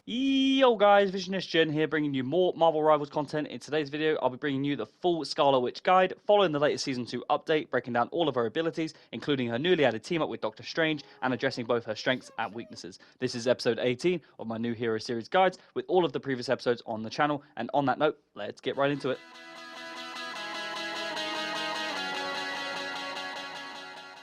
Yo guys, Visionist Jen here, bringing you more Marvel Rivals content. In today's video, I'll be bringing you the full Scarlet Witch guide, following the latest Season 2 update, breaking down all of her abilities, including her newly added team up with Doctor Strange, and addressing both her strengths and weaknesses. This is episode 18 of my new Hero Series guides, with all of the previous episodes on the channel, and on that note, let's get right into it.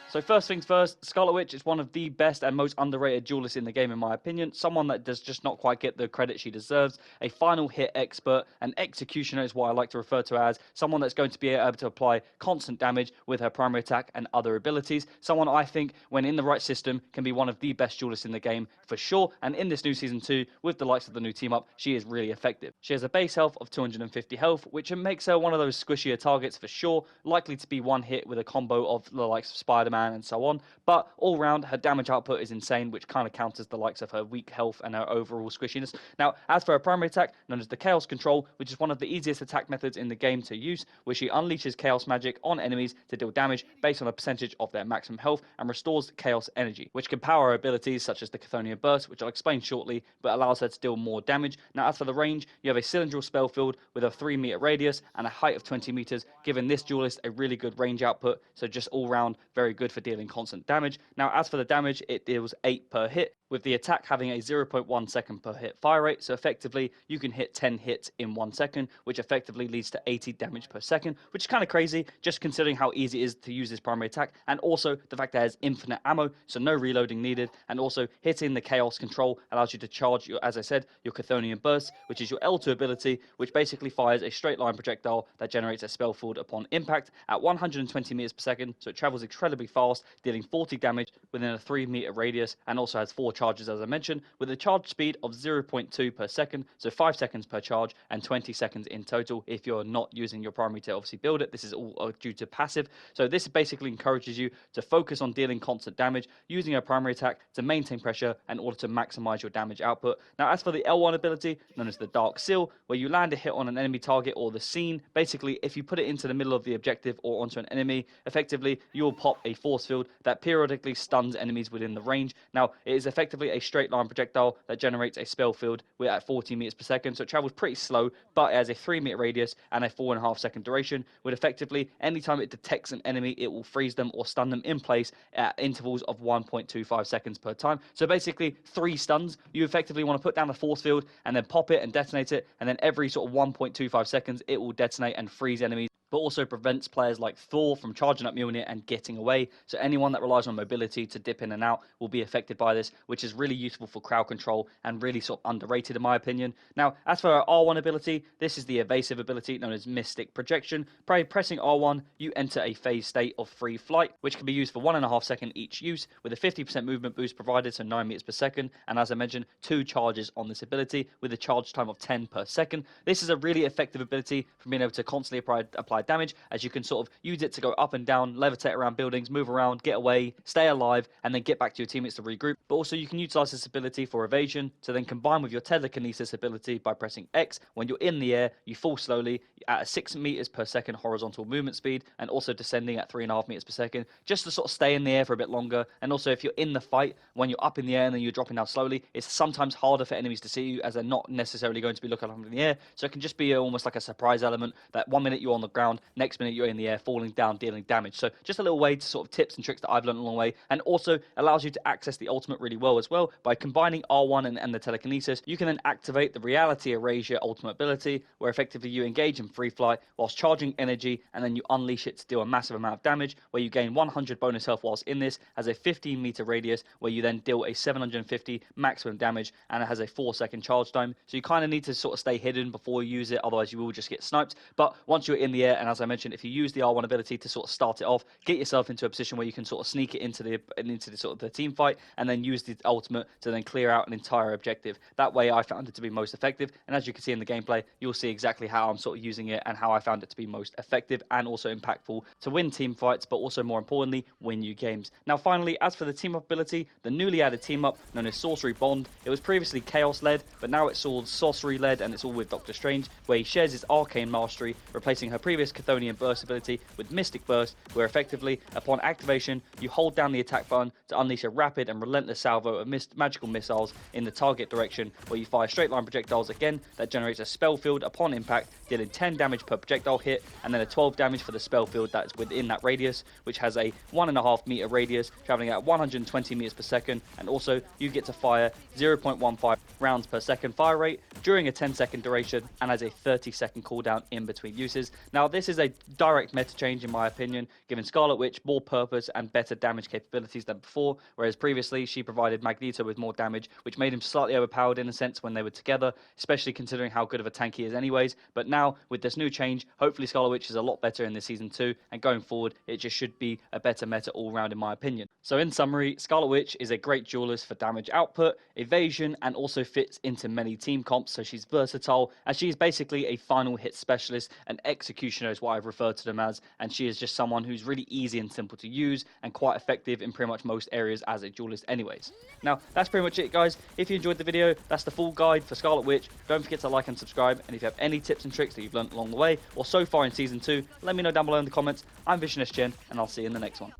So first things first, Scarlet Witch is one of the best and most underrated duelists in the game in my opinion, someone that does just not quite get the credit she deserves, a final hit expert, an executioner is what I like to refer to as, someone that's going to be able to apply constant damage with her primary attack and other abilities, someone I think when in the right system can be one of the best duelists in the game for sure, and in this new Season 2 with the likes of the new team up, she is really effective. She has a base health of 250 health, which makes her one of those squishier targets for sure, likely to be one hit with a combo of the likes of Spider-Man and so on, but all round her damage output is insane, which kind of counters the likes of her weak health and her overall squishiness. Now, as for her primary attack, known as the Chaos Control, which is one of the easiest attack methods in the game to use, where she unleashes chaos magic on enemies to deal damage based on a percentage of their maximum health and restores chaos energy, which can power her abilities such as the Chthonian Burst, which I'll explain shortly, but allows her to deal more damage. Now, as for the range, you have a cylindrical spell field with a 3-meter radius and a height of 20 meters, giving this duelist a really good range output, so just all round very good for dealing constant damage. Now, as for the damage, it deals 8 per hit, with the attack having a 0.1 second per hit fire rate, so effectively you can hit 10 hits in 1 second, which effectively leads to 80 damage per second, which is kind of crazy, just considering how easy it is to use this primary attack, and also the fact that it has infinite ammo, so no reloading needed, and also hitting the Chaos Control allows you to charge, as I said, your Chthonian Burst, which is your L2 ability, which basically fires a straight line projectile that generates a spell field upon impact at 120 meters per second, so it travels incredibly fast, dealing 40 damage within a 3-meter radius, and also has 4 charges as I mentioned, with a charge speed of 0.2 per second, so 5 seconds per charge and 20 seconds in total if you're not using your primary to obviously build it. This is all due to passive, so this basically encourages you to focus on dealing constant damage, using your primary attack to maintain pressure in order to maximize your damage output. Now, as for the L1 ability, known as the Dark Seal, where you land a hit on an enemy target or the scene, basically if you put it into the middle of the objective or onto an enemy, effectively you will pop a force field that periodically stuns enemies within the range. Now, it is effectively a straight line projectile that generates a spell field at 40 meters per second, so it travels pretty slow, but it has a 3-meter radius and a 4.5 second duration, with effectively anytime it detects an enemy, it will freeze them or stun them in place at intervals of 1.25 seconds per time. So basically 3 stuns, you effectively want to put down the force field and then pop it and detonate it, and then every sort of 1.25 seconds it will detonate and freeze enemies, but also prevents players like Thor from charging up Mjolnir and getting away. So anyone that relies on mobility to dip in and out will be affected by this, which is really useful for crowd control and really sort of underrated in my opinion. Now, as for our R1 ability, this is the evasive ability known as Mystic Projection. By pressing R1, you enter a phase state of free flight, which can be used for 1.5 seconds each use, with a 50% movement boost provided, so 9 meters per second, and as I mentioned, 2 charges on this ability, with a charge time of 10 per second. This is a really effective ability for being able to constantly apply damage, as you can sort of use it to go up and down, levitate around buildings, move around, get away, stay alive, and then get back to your teammates to regroup. But also you can utilize this ability for evasion, to then combine with your telekinesis ability by pressing X. When you're in the air, you fall slowly at a 6 meters per second horizontal movement speed, and also descending at 3.5 meters per second, just to sort of stay in the air for a bit longer. And also if you're in the fight, when you're up in the air and then you're dropping down slowly, it's sometimes harder for enemies to see you, as they're not necessarily going to be looking up in the air, so it can just be almost like a surprise element, that 1 minute you're on the ground, next minute you're in the air, falling down, dealing damage. So just a little way to sort of tips and tricks that I've learned along the way, and also allows you to access the ultimate really well as well. By combining R1 and the telekinesis, you can then activate the Reality Erasure ultimate ability, where effectively you engage in free flight whilst charging energy, and then you unleash it to deal a massive amount of damage, where you gain 100 bonus health whilst in this, has a 15-meter radius, where you then deal a 750 maximum damage, and it has a 4-second charge time. So you kind of need to sort of stay hidden before you use it, otherwise you will just get sniped. But once you're in the air, and as I mentioned, if you use the R1 ability to sort of start it off, get yourself into a position where you can sort of sneak it into the sort of the team fight, and then use the ultimate to then clear out an entire objective. That way I found it to be most effective, and as you can see in the gameplay, you'll see exactly how I'm sort of using it and how I found it to be most effective and also impactful to win team fights, but also more importantly, win new games. Now finally, as for the team up ability, the newly added team up known as Sorcery Bond, it was previously Chaos led, but now it's all Sorcery led, and it's all with Doctor Strange, where he shares his arcane mastery, replacing her previous previous Chthonian burst ability with Mystic Burst, where effectively, upon activation, you hold down the attack button to unleash a rapid and relentless salvo of magical missiles in the target direction, where you fire straight line projectiles again that generates a spell field upon impact, dealing 10 damage per projectile hit, and then a 12 damage for the spell field that's within that radius, which has a 1.5 meter radius, traveling at 120 meters per second, and also you get to fire 0.15 rounds per second fire rate during a 10-second duration, and has a 30-second cooldown in between uses. Now, this is a direct meta change in my opinion, giving Scarlet Witch more purpose and better damage capabilities than before, whereas previously she provided Magneto with more damage, which made him slightly overpowered in a sense when they were together, especially considering how good of a tank he is anyways. But now, with this new change, hopefully Scarlet Witch is a lot better in this Season 2, and going forward, it just should be a better meta all round in my opinion. So in summary, Scarlet Witch is a great duelist for damage output, evasion, and also fits into many team comps, so she's versatile, and she is basically a final hit specialist, and executioner is what I've referred to them as, and she is just someone who's really easy and simple to use, and quite effective in pretty much most areas as a duelist anyways. Now, that's pretty much it guys. If you enjoyed the video, that's the full guide for Scarlet Witch. Don't forget to like and subscribe, and if you have any tips and tricks that you've learned along the way, or so far in Season 2, let me know down below in the comments. I'm VisionSGen, and I'll see you in the next one.